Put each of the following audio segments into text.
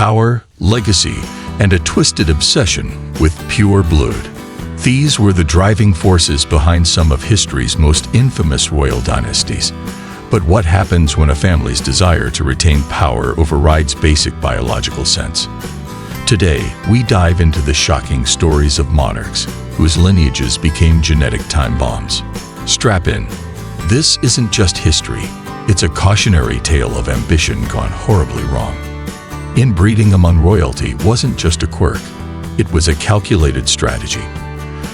power, legacy, and a twisted obsession with pure blood. These were the driving forces behind some of history's most infamous royal dynasties. But what happens when a family's desire to retain power overrides basic biological sense? Today, we dive into the shocking stories of monarchs whose lineages became genetic time bombs. Strap in. This isn't just history, it's a cautionary tale of ambition gone horribly wrong. Inbreeding among royalty wasn't just a quirk, it was a calculated strategy.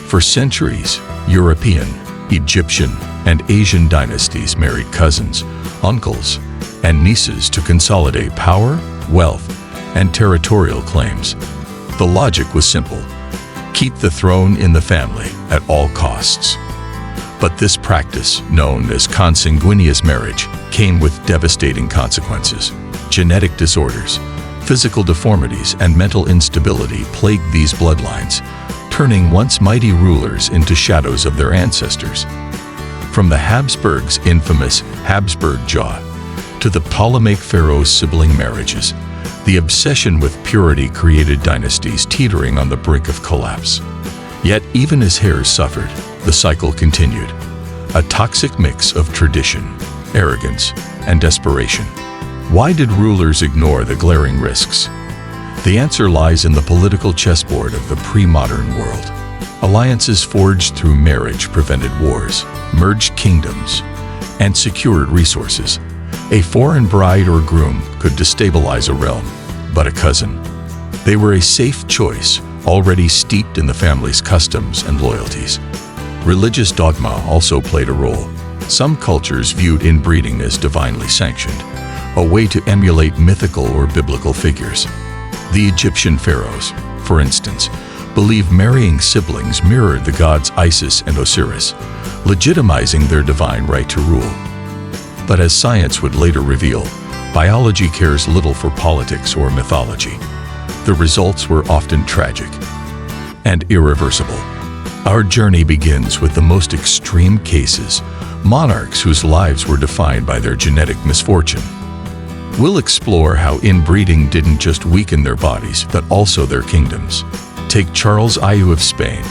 For centuries, European, Egyptian, and Asian dynasties married cousins, uncles, and nieces to consolidate power, wealth, and territorial claims. The logic was simple: keep the throne in the family at all costs. But this practice, known as consanguineous marriage, came with devastating consequences. Genetic disorders, physical deformities, and mental instability plagued these bloodlines, turning once mighty rulers into shadows of their ancestors. From the Habsburgs' infamous Habsburg jaw to the Ptolemaic pharaohs' sibling marriages, the obsession with purity created dynasties teetering on the brink of collapse. Yet even as heirs suffered, the cycle continued, a toxic mix of tradition, arrogance, and desperation. Why did rulers ignore the glaring risks? The answer lies in the political chessboard of the pre-modern world. Alliances forged through marriage prevented wars, merged kingdoms, and secured resources. A foreign bride or groom could destabilize a realm, but a cousin? They were a safe choice, already steeped in the family's customs and loyalties. Religious dogma also played a role. Some cultures viewed inbreeding as divinely sanctioned, a way to emulate mythical or biblical figures. The Egyptian pharaohs, for instance, believed marrying siblings mirrored the gods Isis and Osiris, legitimizing their divine right to rule. But as science would later reveal, biology cares little for politics or mythology. The results were often tragic and irreversible. Our journey begins with the most extreme cases, monarchs whose lives were defined by their genetic misfortune. We'll explore how inbreeding didn't just weaken their bodies, but also their kingdoms. Take Charles I of Spain,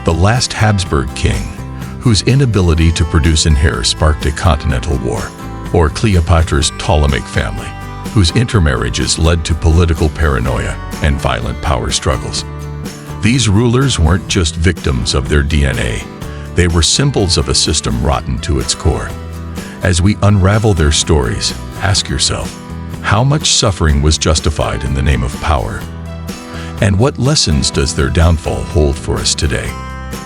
the last Habsburg king, whose inability to produce an heir sparked a continental war, or Cleopatra's Ptolemaic family, whose intermarriages led to political paranoia and violent power struggles. These rulers weren't just victims of their DNA, they were symbols of a system rotten to its core. As we unravel their stories, ask yourself, how much suffering was justified in the name of power? And what lessons does their downfall hold for us today?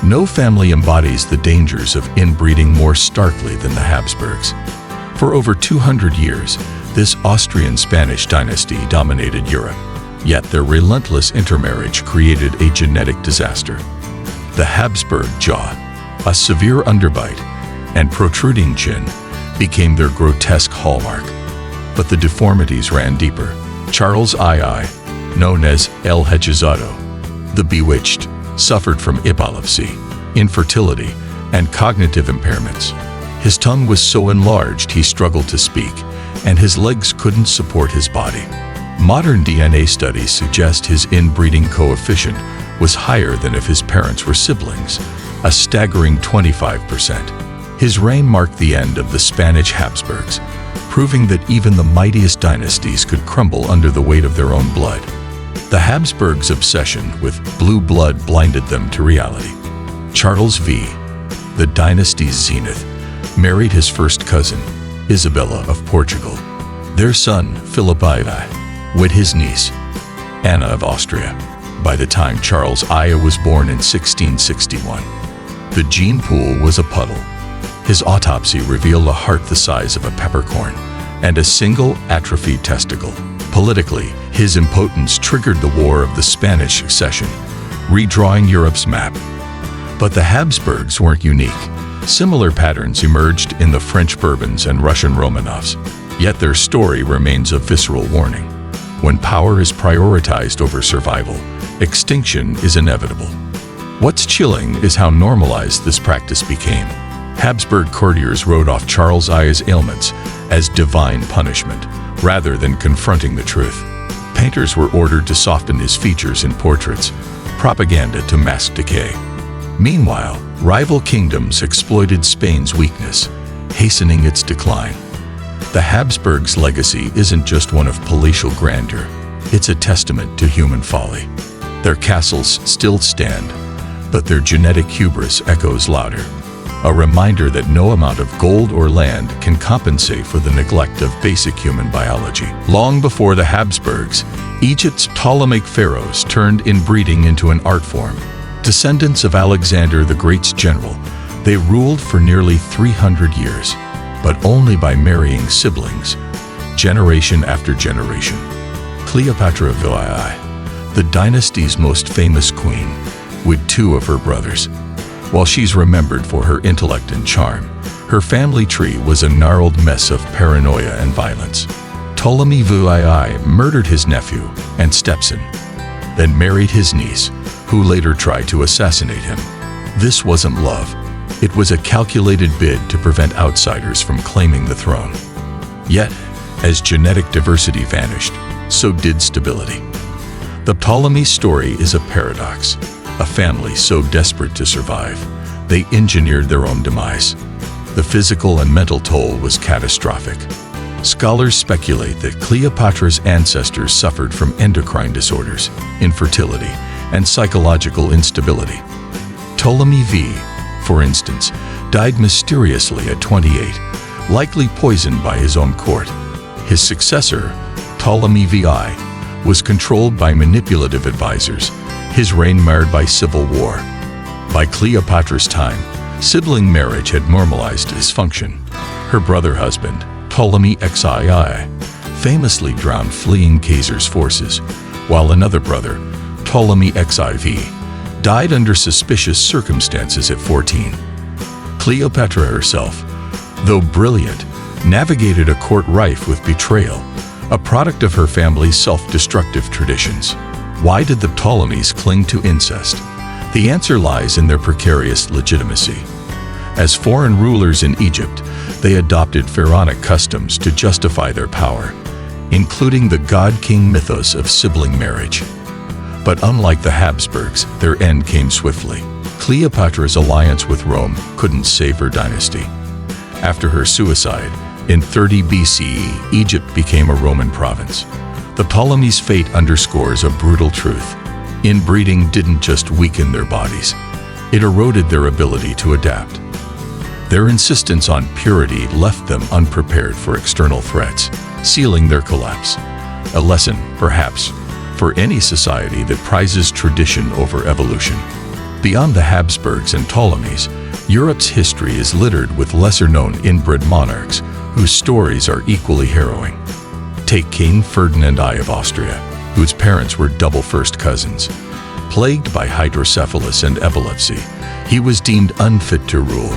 No family embodies the dangers of inbreeding more starkly than the Habsburgs. For over 200 years, this Austrian-Spanish dynasty dominated Europe, yet their relentless intermarriage created a genetic disaster. The Habsburg jaw, a severe underbite, and protruding chin became their grotesque hallmark. But the deformities ran deeper. Charles II, known as El Hechizado, the Bewitched, suffered from epilepsy, infertility, and cognitive impairments. His tongue was so enlarged he struggled to speak, and his legs couldn't support his body. Modern DNA studies suggest his inbreeding coefficient was higher than if his parents were siblings, a staggering 25%. His reign marked the end of the Spanish Habsburgs, proving that even the mightiest dynasties could crumble under the weight of their own blood. The Habsburgs' obsession with blue blood blinded them to reality. Charles V, the dynasty's zenith, married his first cousin, Isabella of Portugal. Their son, Philip IV, wed his niece, Anna of Austria. By the time Charles I was born in 1661, the gene pool was a puddle. His autopsy revealed a heart the size of a peppercorn and a single atrophied testicle. Politically, his impotence triggered the War of the Spanish Succession, redrawing Europe's map. But the Habsburgs weren't unique. Similar patterns emerged in the French Bourbons and Russian Romanovs, yet their story remains a visceral warning. When power is prioritized over survival, extinction is inevitable. What's chilling is how normalized this practice became. Habsburg courtiers wrote off Charles I's ailments as divine punishment, rather than confronting the truth. Painters were ordered to soften his features in portraits, propaganda to mask decay. Meanwhile, rival kingdoms exploited Spain's weakness, hastening its decline. The Habsburgs' legacy isn't just one of palatial grandeur, it's a testament to human folly. Their castles still stand, but their genetic hubris echoes louder. A reminder that no amount of gold or land can compensate for the neglect of basic human biology. Long before the Habsburgs, Egypt's Ptolemaic pharaohs turned inbreeding into an art form. Descendants of Alexander the Great's general, they ruled for nearly 300 years, but only by marrying siblings, generation after generation. Cleopatra, the dynasty's most famous queen, with two of her brothers. While she's remembered for her intellect and charm, her family tree was a gnarled mess of paranoia and violence. Ptolemy VII murdered his nephew and stepson, then married his niece, who later tried to assassinate him. This wasn't love. It was a calculated bid to prevent outsiders from claiming the throne. Yet, as genetic diversity vanished, so did stability. The Ptolemy story is a paradox. A family so desperate to survive, they engineered their own demise. The physical and mental toll was catastrophic. Scholars speculate that Cleopatra's ancestors suffered from endocrine disorders, infertility, and psychological instability. Ptolemy V, for instance, died mysteriously at 28, likely poisoned by his own court. His successor, Ptolemy VI, was controlled by manipulative advisors, his reign marred by civil war. By Cleopatra's time, sibling marriage had normalized dysfunction. Her brother husband, Ptolemy XII, famously drowned fleeing Caesar's forces, while another brother, Ptolemy XIV, died under suspicious circumstances at 14. Cleopatra herself, though brilliant, navigated a court rife with betrayal, a product of her family's self-destructive traditions. Why did the Ptolemies cling to incest? The answer lies in their precarious legitimacy. As foreign rulers in Egypt, they adopted pharaonic customs to justify their power, including the god-king mythos of sibling marriage. But unlike the Habsburgs, their end came swiftly. Cleopatra's alliance with Rome couldn't save her dynasty. After her suicide, in 30 BCE, Egypt became a Roman province. The Ptolemies' fate underscores a brutal truth. Inbreeding didn't just weaken their bodies, it eroded their ability to adapt. Their insistence on purity left them unprepared for external threats, sealing their collapse. A lesson, perhaps, for any society that prizes tradition over evolution. Beyond the Habsburgs and Ptolemies, Europe's history is littered with lesser-known inbred monarchs whose stories are equally harrowing. Take King Ferdinand I of Austria, whose parents were double first cousins. Plagued by hydrocephalus and epilepsy, he was deemed unfit to rule,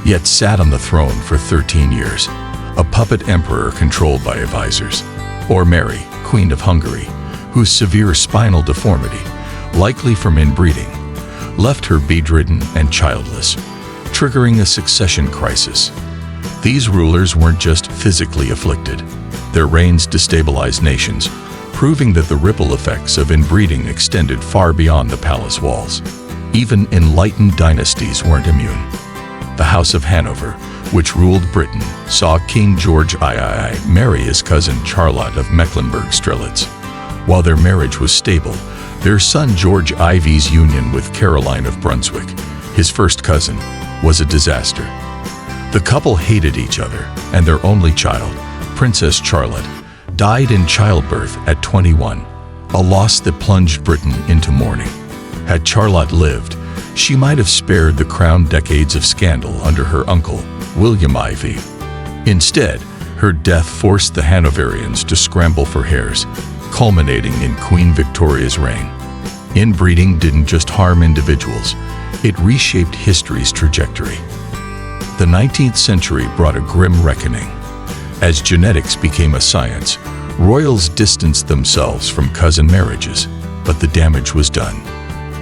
yet sat on the throne for 13 years, a puppet emperor controlled by advisors. Or Mary, Queen of Hungary, whose severe spinal deformity, likely from inbreeding, left her bedridden and childless, triggering a succession crisis. These rulers weren't just physically afflicted. Their reigns destabilized nations, proving that the ripple effects of inbreeding extended far beyond the palace walls. Even enlightened dynasties weren't immune. The House of Hanover, which ruled Britain, saw King George III marry his cousin Charlotte of Mecklenburg-Strelitz. While their marriage was stable, their son George IV's union with Caroline of Brunswick, his first cousin, was a disaster. The couple hated each other, and their only child, Princess Charlotte, died in childbirth at 21, a loss that plunged Britain into mourning. Had Charlotte lived, she might have spared the crown decades of scandal under her uncle, William IV. Instead, her death forced the Hanoverians to scramble for heirs, culminating in Queen Victoria's reign. Inbreeding didn't just harm individuals, it reshaped history's trajectory. The 19th century brought a grim reckoning. As genetics became a science, royals distanced themselves from cousin marriages, but the damage was done.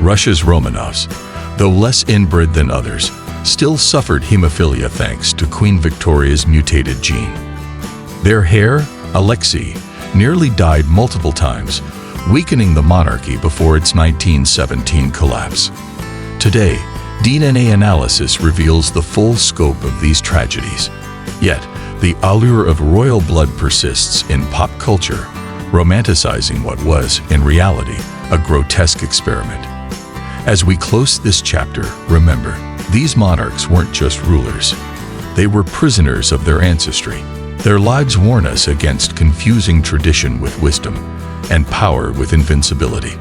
Russia's Romanovs, though less inbred than others, still suffered hemophilia thanks to Queen Victoria's mutated gene. Their heir, Alexei, nearly died multiple times, weakening the monarchy before its 1917 collapse. Today, DNA analysis reveals the full scope of these tragedies. Yet, the allure of royal blood persists in pop culture, romanticizing what was, in reality, a grotesque experiment. As we close this chapter, remember, these monarchs weren't just rulers. They were prisoners of their ancestry. Their lives warn us against confusing tradition with wisdom and power with invincibility.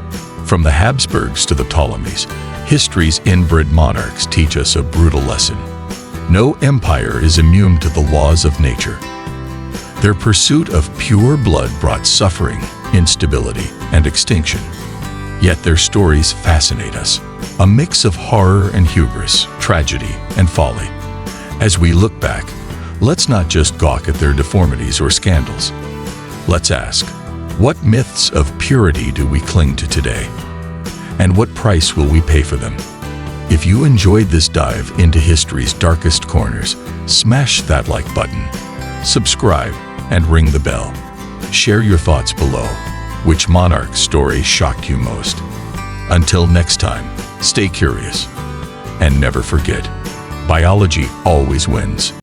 From the Habsburgs to the Ptolemies, history's inbred monarchs teach us a brutal lesson. No empire is immune to the laws of nature. Their pursuit of pure blood brought suffering, instability, and extinction. Yet their stories fascinate us, a mix of horror and hubris, tragedy and folly. As we look back, let's not just gawk at their deformities or scandals. Let's ask, what myths of purity do we cling to today? And what price will we pay for them? If you enjoyed this dive into history's darkest corners, smash that like button, subscribe, and ring the bell. Share your thoughts below. Which monarch story shocked you most? Until next time, stay curious. And never forget, biology always wins.